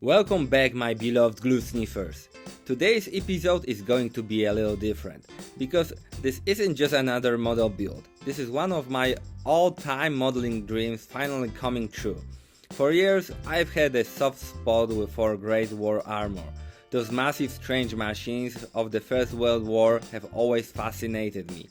Welcome back, my beloved glue sniffers. Today's episode is going to be a little different, because this isn't just another model build. This is one of my all-time modeling dreams finally coming true. For years, I've had a soft spot for Great War armor. Those massive strange machines of the First World War have always fascinated me.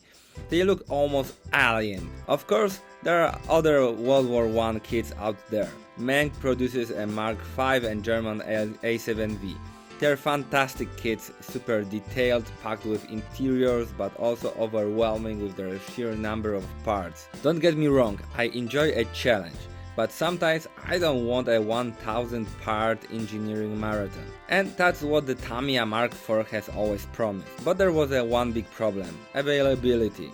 They look almost alien. Of course, there are other World War I kits out there. Menk produces a Mark V and German A7V. They're fantastic kits, super detailed, packed with interiors, but also overwhelming with their sheer number of parts. Don't get me wrong, I enjoy a challenge, but sometimes I don't want a 1000 part engineering marathon. And that's what the Tamiya Mark IV has always promised. But there was one big problem: availability.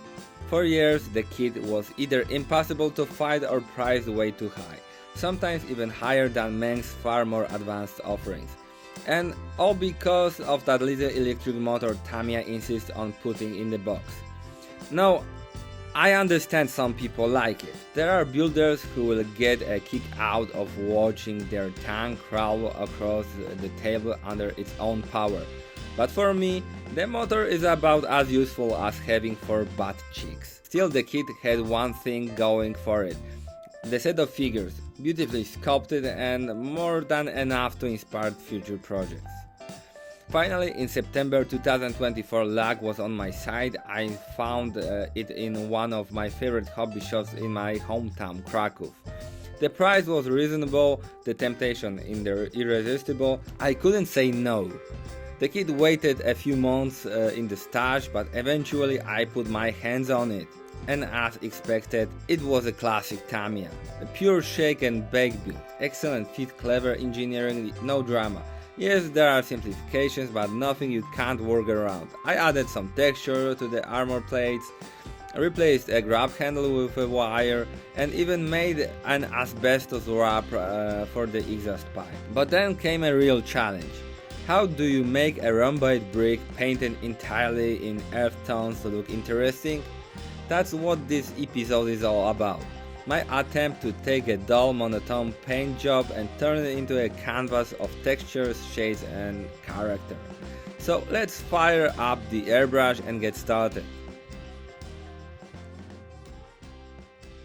For years the kit was either impossible to find or priced way too high, sometimes even higher than Menk's far more advanced offerings. And all because of that little electric motor Tamiya insists on putting in the box. Now, I understand some people like it. There are builders who will get a kick out of watching their tank crawl across the table under its own power. But for me, the motor is about as useful as having 4 butt cheeks. Still, the kit had one thing going for it: the set of figures, beautifully sculpted and more than enough to inspire future projects. Finally, in September 2024, luck was on my side. I found it in one of my favorite hobby shops in my hometown, Kraków. The price was reasonable, the temptation in there irresistible. I couldn't say no. The kit waited a few months in the stash, but eventually I put my hands on it. And as expected, it was a classic Tamiya. A pure shake and bake build. Excellent fit, clever engineering, no drama. Yes, there are simplifications, but nothing you can't work around. I added some texture to the armor plates, replaced a grab handle with a wire, and even made an asbestos wrap for the exhaust pipe. But then came a real challenge. How do you make a rhomboid brick painted entirely in earth tones to look interesting? That's what this episode is all about. My attempt to take a dull, monotone paint job and turn it into a canvas of textures, shades and character. So let's fire up the airbrush and get started.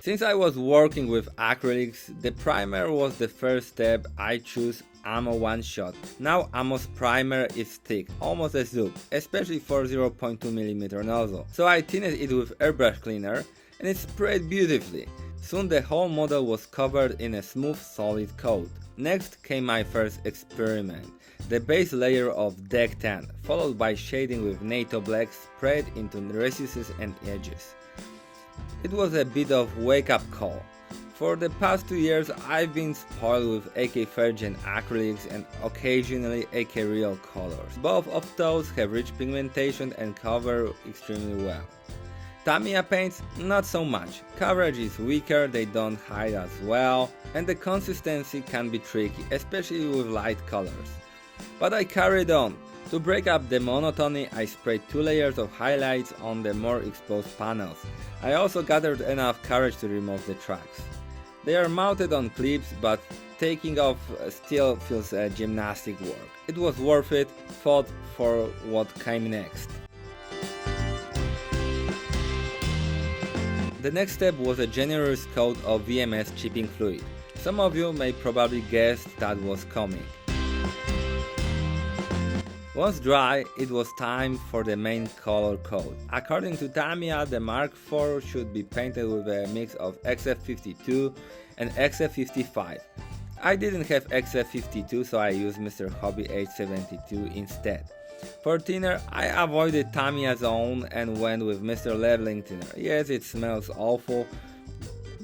Since I was working with acrylics, the primer was the first step. I chose Ammo One Shot. Now Ammo's primer is thick, almost a soup, especially for 0.2mm nozzle. So I thinned it with airbrush cleaner and it sprayed beautifully. Soon the whole model was covered in a smooth, solid coat. Next came my first experiment, the base layer of Deck 10, followed by shading with NATO Black sprayed into recesses and edges. It was a bit of wake-up call. For the past 2 years I've been spoiled with AK Virgin acrylics and occasionally AK Real colors. Both of those have rich pigmentation and cover extremely well. Tamiya paints, not so much. Coverage is weaker, they don't hide as well, and the consistency can be tricky, especially with light colors. But I carried on. To break up the monotony, I sprayed 2 layers of highlights on the more exposed panels. I also gathered enough courage to remove the tracks. They are mounted on clips, but taking off still feels gymnastic work. It was worth it, fought for what came next. The next step was a generous coat of VMS chipping fluid. Some of you may probably guess that was coming. Once dry, it was time for the main color code. According to Tamiya, the Mark IV should be painted with a mix of XF52 and XF55. I didn't have XF52, so I used Mr.Hobby H72 instead. For thinner, I avoided Tamiya's own and went with Mr.Leveling Thinner. Yes, it smells awful,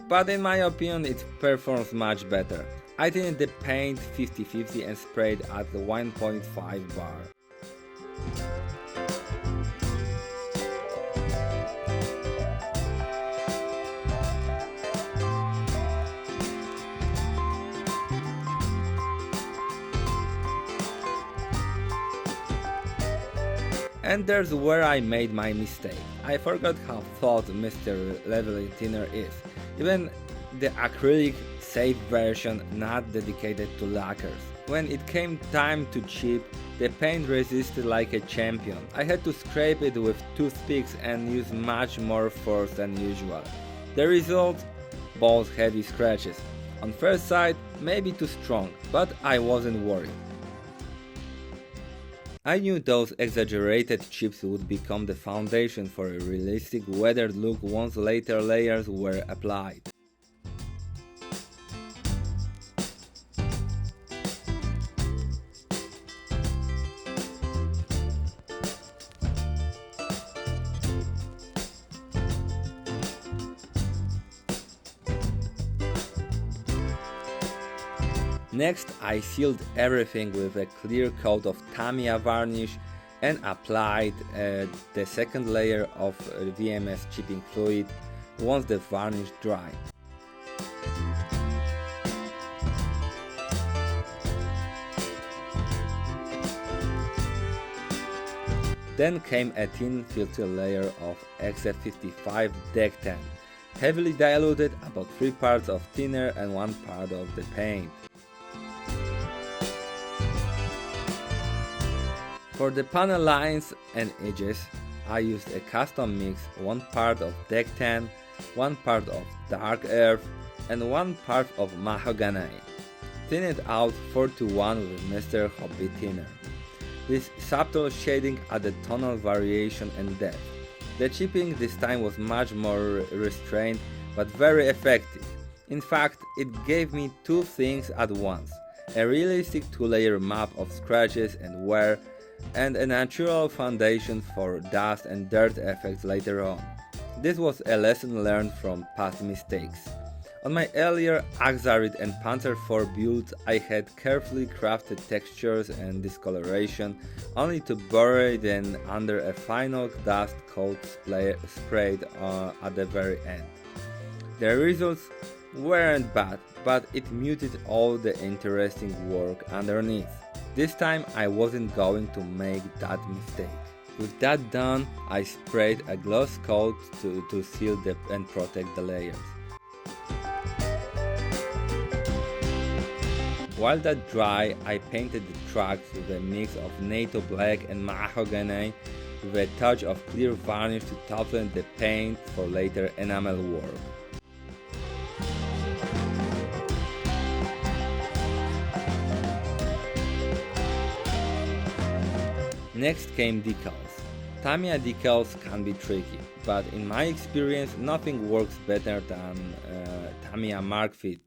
but in my opinion it performs much better. I thinned the paint 50-50 and sprayed at the 1.5 bar. And there's where I made my mistake. I forgot how thought Mr.Leveling Thinner is. Even the acrylic safe version not dedicated to lacquers. when it came time to chip, the paint resisted like a champion. I had to scrape it with toothpicks and use much more force than usual. The result? Both heavy scratches. On first sight, maybe too strong, but I wasn't worried. I knew those exaggerated chips would become the foundation for a realistic weathered look once later layers were applied. Next, I sealed everything with a clear coat of Tamiya varnish and applied the second layer of VMS chipping fluid once the varnish dried. Then came a thin filter layer of XF55 deck tan, heavily diluted, about 3 parts of thinner and 1 part of the paint. For the panel lines and edges, I used a custom mix, 1 part of deck tan, 1 part of dark earth and 1 part of mahogany. Thin it out 4:1 with Mr.Hobby Thinner. This subtle shading added tonal variation and depth. The chipping this time was much more restrained but very effective. In fact, it gave me two things at once: a realistic 2-layer map of scratches and wear, and a natural foundation for dust and dirt effects later on. This was a lesson learned from past mistakes. On my earlier Axarid and Panzer IV builds, I had carefully crafted textures and discoloration, only to bury them under a final dust coat sprayed at the very end. The results weren't bad, but it muted all the interesting work underneath. This time I wasn't going to make that mistake. With that done, I sprayed a gloss coat to seal and protect the layers. While that dry, I painted the tracks with a mix of NATO Black and mahogany with a touch of clear varnish to toughen the paint for later enamel work. Next came decals. Tamiya decals can be tricky, but in my experience nothing works better than Tamiya Mark IV.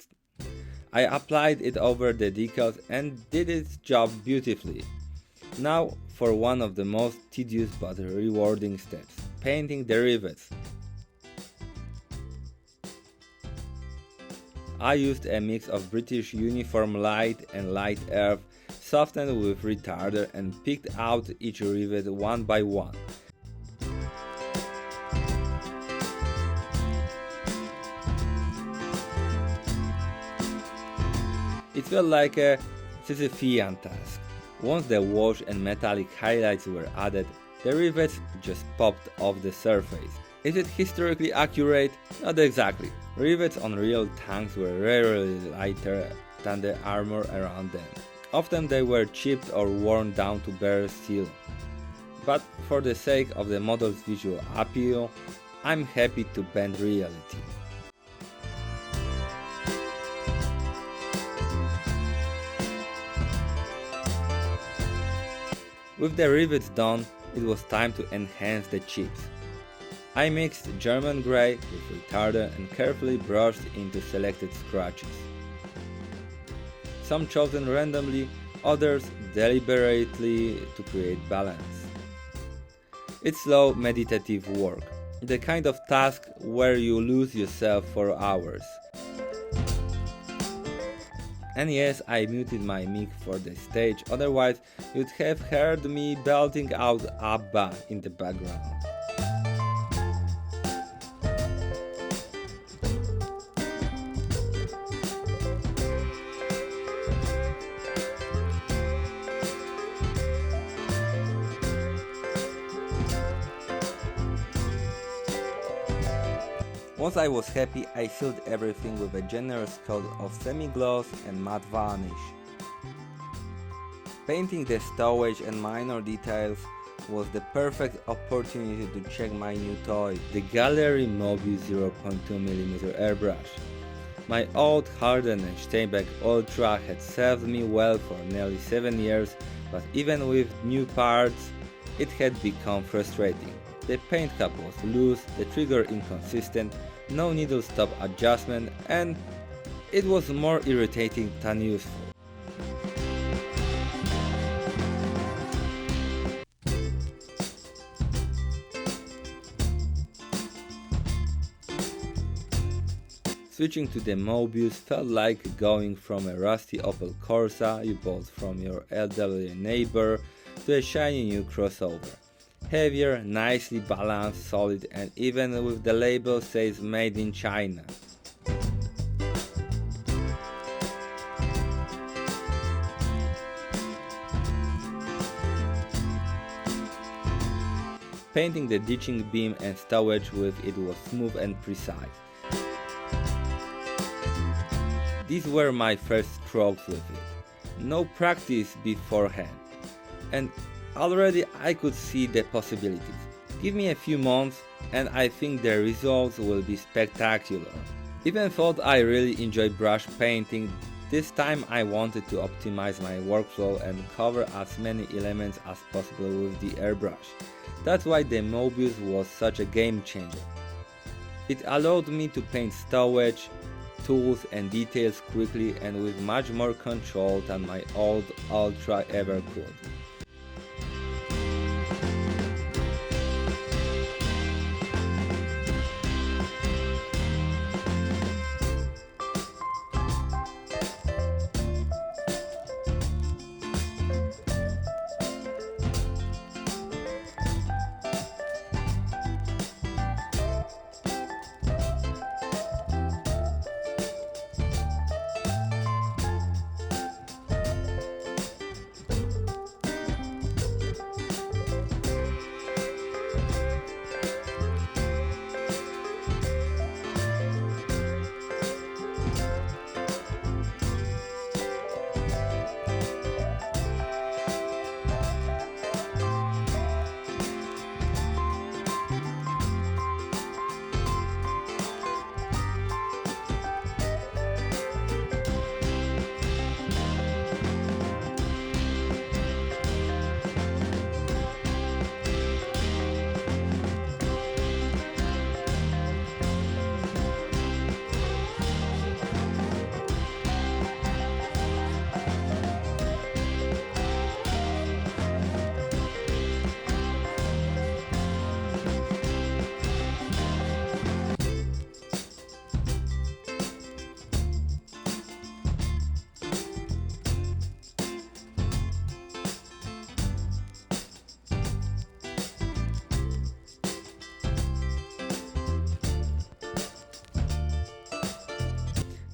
I applied it over the decals and did its job beautifully. Now for one of the most tedious but rewarding steps: painting the rivets. I used a mix of British Uniform Light and Light Earth, softened with retarder, and picked out each rivet one by one. It felt like a Sisyphean task. Once the wash and metallic highlights were added, the rivets just popped off the surface. Is it historically accurate? Not exactly. Rivets on real tanks were rarely lighter than the armor around them. Often they were chipped or worn down to bare steel. But for the sake of the model's visual appeal, I'm happy to bend reality. With the rivets done, it was time to enhance the chips. I mixed German grey with retarder and carefully brushed into selected scratches. Some chosen randomly, others deliberately to create balance. It's slow, meditative work, the kind of task where you lose yourself for hours. And yes, I muted my mic for the stage, otherwise you'd have heard me belting out ABBA in the background. Once I was happy, I sealed everything with a generous coat of semi-gloss and matte varnish. Painting the stowage and minor details was the perfect opportunity to check my new toy, the Gallery Mobius 0.2mm airbrush. My old Harden and Steinbeck Ultra had served me well for nearly 7 years, but even with new parts, it had become frustrating. The paint cap was loose, the trigger inconsistent, no needle stop adjustment, and it was more irritating than useful. Switching to the Mobius felt like going from a rusty Opel Corsa you bought from your elderly neighbor to a shiny new crossover. Heavier, nicely balanced, solid, and even with the label says made in China. Painting the ditching beam and stowage with it was smooth and precise. These were my first strokes with it. No practice beforehand. And already I could see the possibilities. Give me a few months and I think the results will be spectacular. Even though I really enjoy brush painting, this time I wanted to optimize my workflow and cover as many elements as possible with the airbrush. That's why the Mobius was such a game changer. It allowed me to paint stowage, tools and details quickly and with much more control than my old Ultra ever could.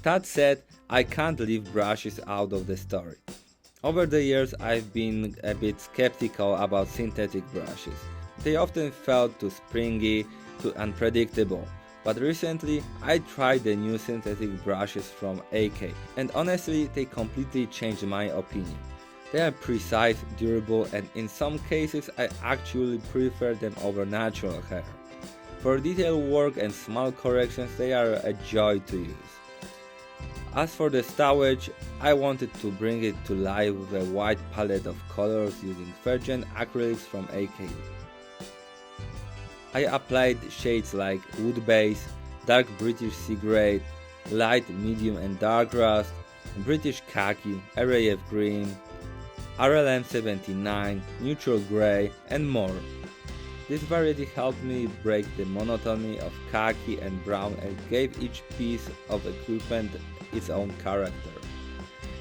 That said, I can't leave brushes out of the story. Over the years I've been a bit skeptical about synthetic brushes. They often felt too springy, too unpredictable. But recently I tried the new synthetic brushes from AK and honestly they completely changed my opinion. They are precise, durable and in some cases I actually prefer them over natural hair. For detail work and small corrections they are a joy to use. As for the stowage, I wanted to bring it to life with a wide palette of colors using virgin acrylics from AK. I applied shades like wood base, dark British sea grey, light, medium and dark rust, British khaki, RAF green, RLM 79, neutral grey and more. This variety helped me break the monotony of khaki and brown and gave each piece of equipment its own character.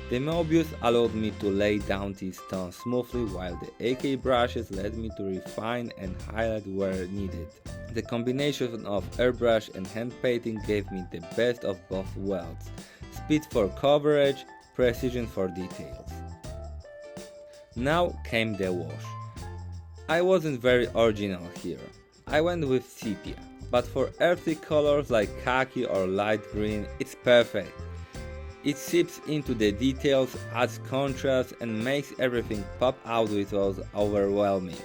The Mobius allowed me to lay down these tones smoothly while the AK brushes led me to refine and highlight where needed. The combination of airbrush and hand painting gave me the best of both worlds, speed for coverage, precision for details. Now came the wash. I wasn't very original here. I went with Sepia, but for earthy colors like khaki or light green, it's perfect. It seeps into the details, adds contrast, and makes everything pop out without overwhelming.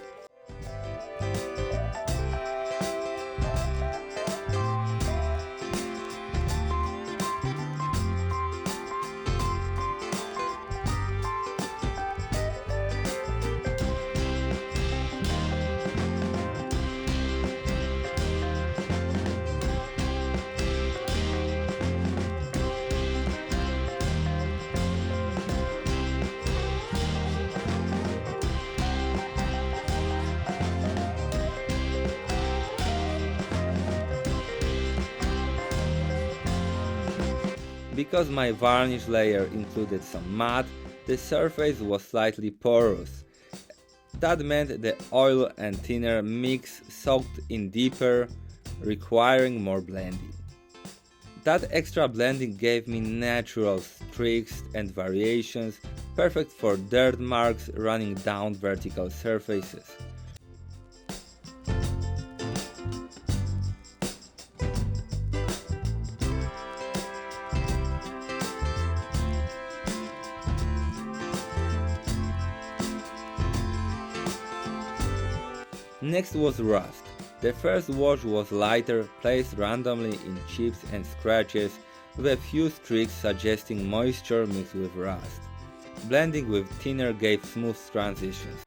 Because my varnish layer included some matte, the surface was slightly porous. That meant the oil and thinner mix soaked in deeper, requiring more blending. That extra blending gave me natural streaks and variations, perfect for dirt marks running down vertical surfaces. Next was rust. The first wash was lighter, placed randomly in chips and scratches, with a few streaks suggesting moisture mixed with rust. Blending with thinner gave smooth transitions.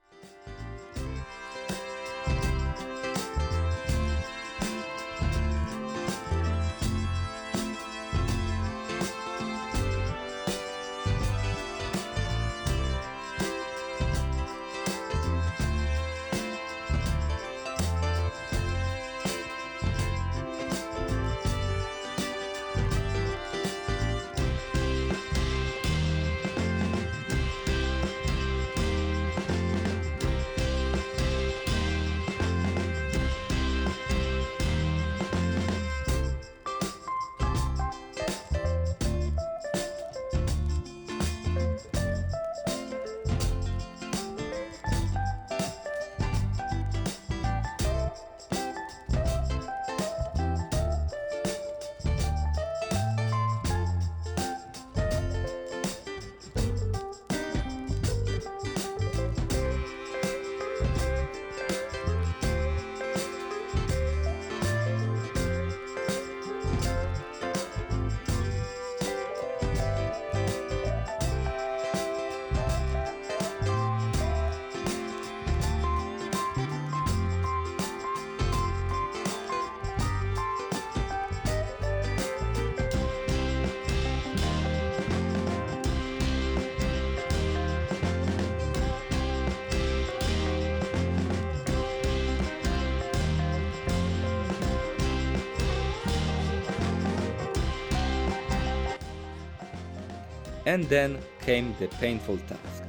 And then came the painful task,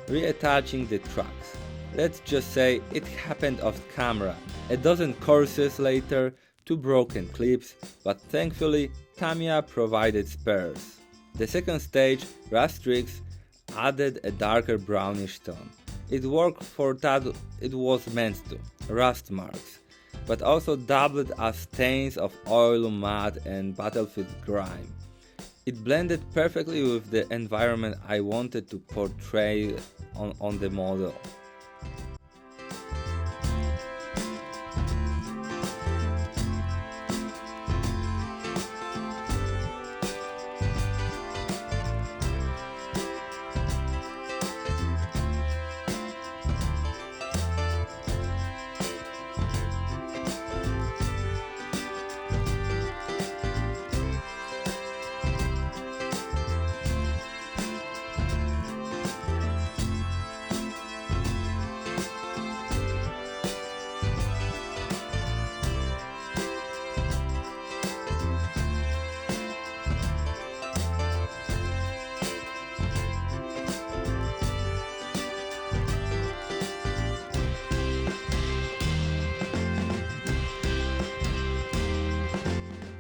reattaching the tracks. Let's just say it happened off camera, a dozen courses later, 2 broken clips, but thankfully Tamiya provided spares. The second stage, rust streaks, added a darker brownish tone. It worked for that it was meant to, rust marks, but also doubled as stains of oil, mud and battlefield grime. It blended perfectly with the environment I wanted to portray on the model.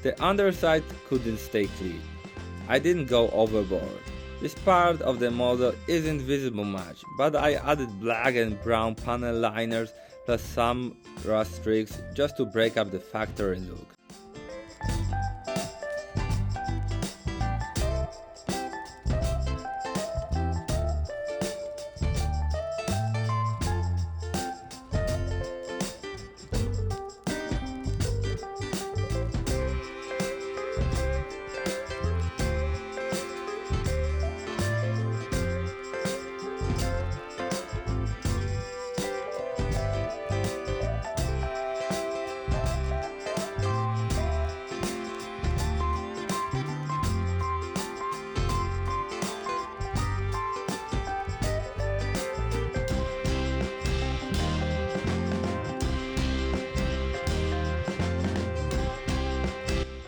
The underside couldn't stay clean. I didn't go overboard. This part of the model isn't visible much, but I added black and brown panel liners plus some rust streaks just to break up the factory look.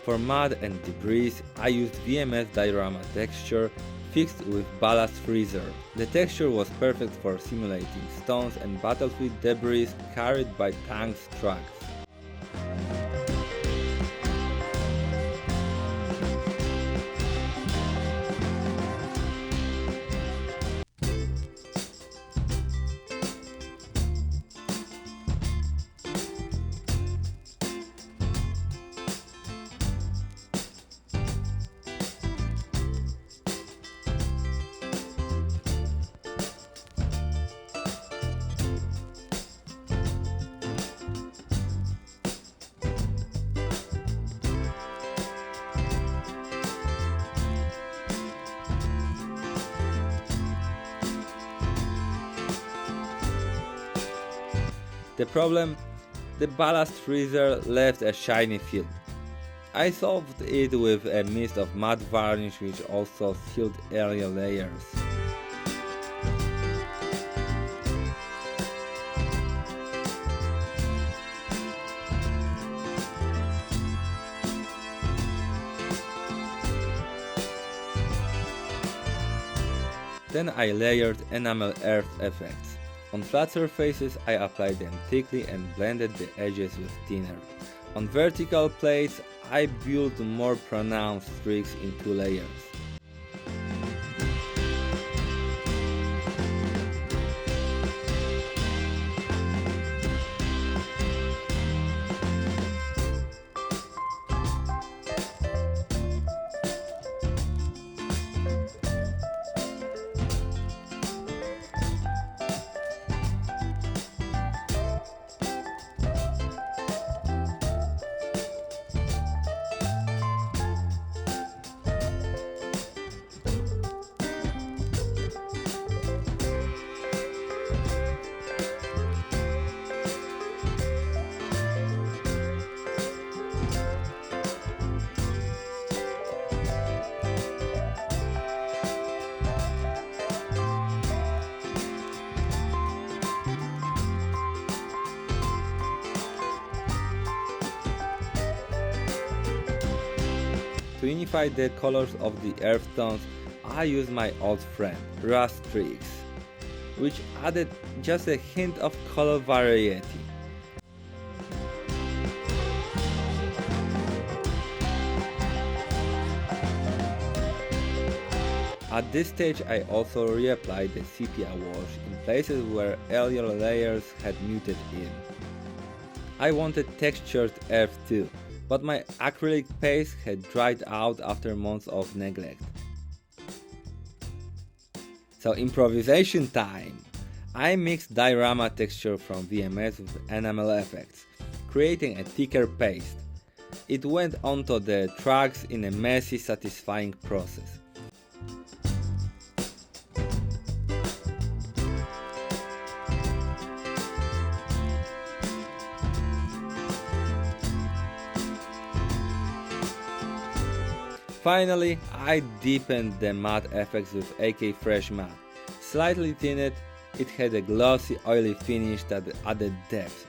For mud and debris, I used VMS Diorama texture fixed with Ballast freezer. The texture was perfect for simulating stones and battlefield debris carried by tanks' trucks. The problem? The Ballast freezer left a shiny film. I solved it with a mist of matte varnish which also sealed area layers. Then I layered enamel earth effects. On flat surfaces I applied them thickly and blended the edges with thinner. On vertical plates I built more pronounced streaks in 2 layers. To unify the colors of the earth tones, I used my old friend, Rust Streaks, which added just a hint of color variety. At this stage I also reapplied the Sepia wash in places where earlier layers had muted in. I wanted textured earth too, but my acrylic paste had dried out after months of neglect. So improvisation time! I mixed diorama texture from VMS with enamel effects, creating a thicker paste. It went onto the tracks in a messy, satisfying process. Finally, I deepened the matte effects with AK Fresh Matte. Slightly thinned, it had a glossy, oily finish that added depth.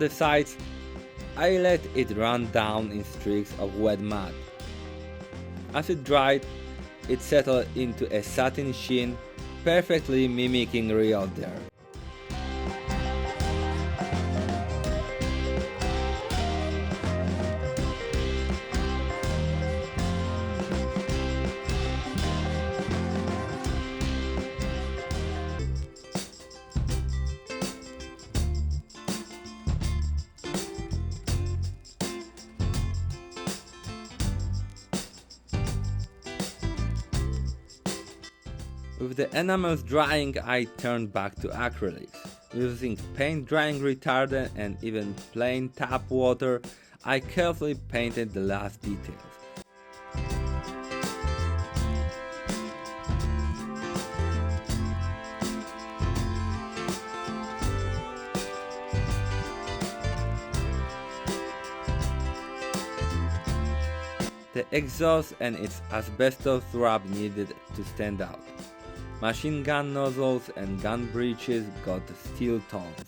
On the sides, I let it run down in streaks of wet mud. As it dried, it settled into a satin sheen, perfectly mimicking real dirt. With the enamels drying, I turned back to acrylics. Using paint drying retardant and even plain tap water, I carefully painted the last details. The exhaust and its asbestos wrap needed to stand out. Machine gun nozzles and gun breeches got steel tones.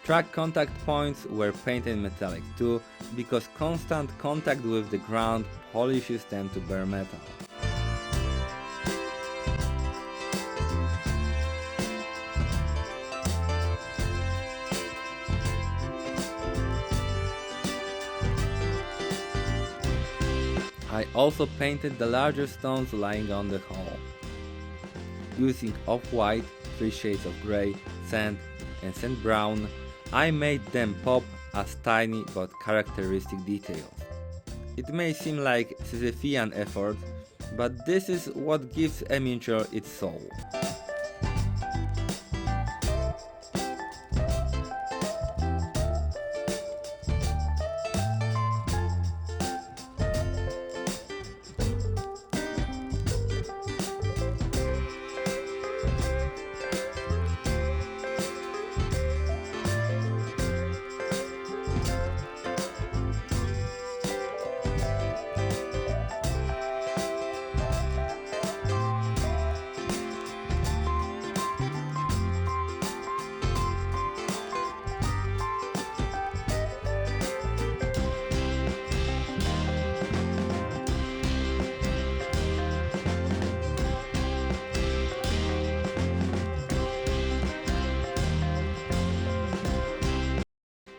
Track contact points were painted metallic too, because constant contact with the ground polishes them to bare metal. I also painted the larger stones lying on the hull. Using off-white, 3 shades of grey, sand and sand brown, I made them pop as tiny but characteristic details. It may seem like Sisyphean effort, but this is what gives a miniature its soul.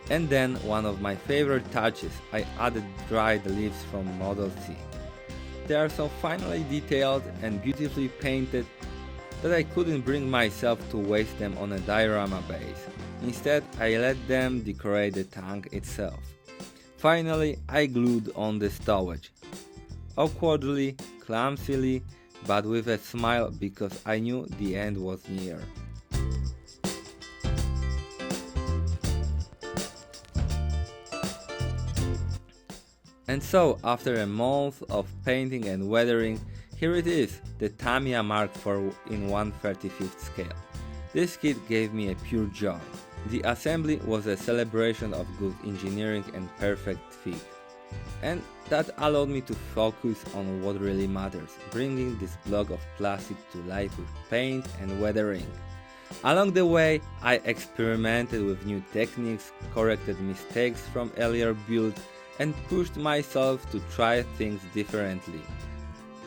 And then one of my favorite touches, I added dried leaves from Model C. They are so finely detailed and beautifully painted that I couldn't bring myself to waste them on a diorama base. Instead, I let them decorate the tank itself. Finally, I glued on the stowage. Awkwardly, clumsily, but with a smile because I knew the end was near. And so, after a month of painting and weathering, here it is, the Tamiya Mark IV in 1/35 scale. This kit gave me a pure joy. The assembly was a celebration of good engineering and perfect fit. And that allowed me to focus on what really matters, bringing this block of plastic to life with paint and weathering. Along the way, I experimented with new techniques, corrected mistakes from earlier builds, and pushed myself to try things differently.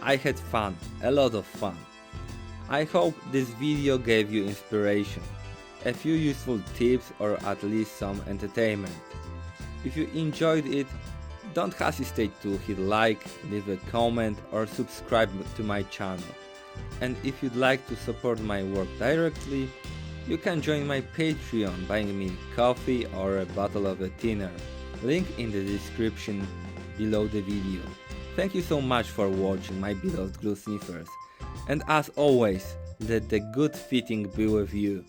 I had fun, a lot of fun. I hope this video gave you inspiration, a few useful tips or at least some entertainment. If you enjoyed it, don't hesitate to hit like, leave a comment or subscribe to my channel. And if you'd like to support my work directly, you can join my Patreon buying me coffee or a bottle of a thinner. Link in the description below the video. Thank you so much for watching, my beloved glue sniffers. And as always, let the good fitting be with you.